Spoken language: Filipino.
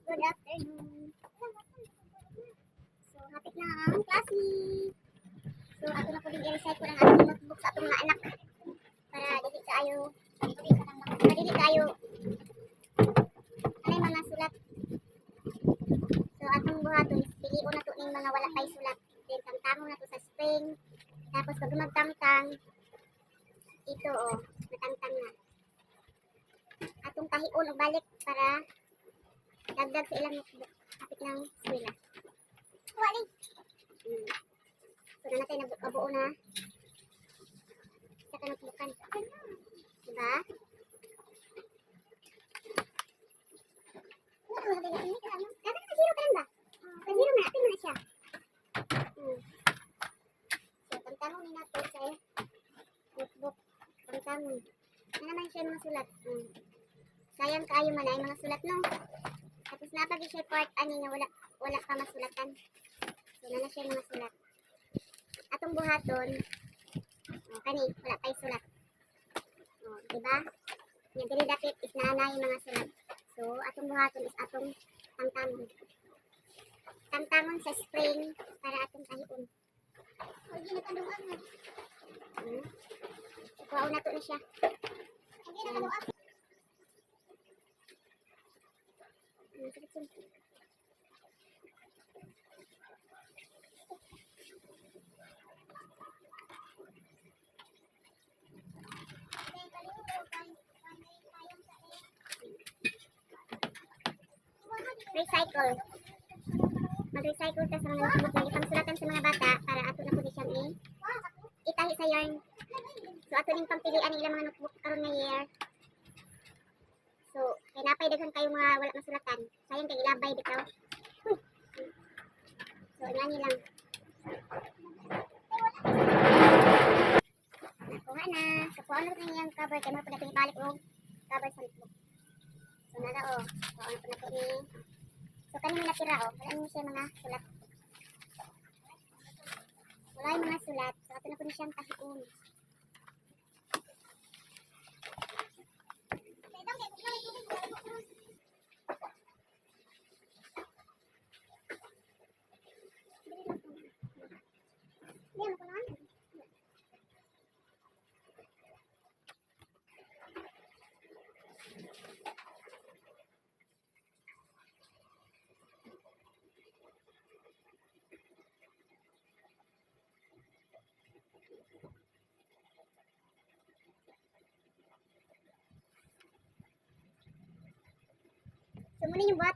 Good afternoon. So, hapit na ang klase. So, ato na po din i-recite ko ng ating notebook sa atong mga anak. Para dili tayo, anay mga sulat. So, atong buhaton is pilion na to ning mga wala pay sulat. Then, tamtamon na to sa spring. Tapos, pag magtangtang, ito natangtang na. Atong tahion o balik para dagdag sa ilang notebook. Hapit ng eskwela. Wali. So, na natin nabuo na sa kanotbookan. Diba? Dapat naka-zero ka lang ba? Naka-zero na. Atin mo na siya. So, pagtanong natin sa notebook. Pagtanong. Ano naman siya yung mga sulat? Sayang kaayo man ay mga sulat, no? Tapos napag siya part ani nga wala pa masulatan. So, na siya yung mga sulat. Atong buhaton, kani, wala pa yung sulat. Diba? Yung dili dapit is naanay yung mga sulat. So, atong buhaton is atong tangtamon. Tangtamon sa spring para atong tahion. Hindi na tanungan mo. Kuha na to na siya. Hindi na tanungan. Recycle. Mag-recycle ka sa mga notebook na itang sulatan sa mga bata para ato na po di siyang itahi sa yarn. So ato ning pangpilian ng ilang mga notebook karon nga year. So kay napay daghan kayo mga wala masulatan. Sayang kay ilabay bitaw. So ingani lang. Nakuha na. So kuha na rin yung cover kay mo pa natin ibalik o cover sa notebook. So nara kuha na po natin ni. So kanina natira wala niyo siya mga sulat. Wala yung mga sulat. So ato na po niya siyang tahiun. So muna yung buhat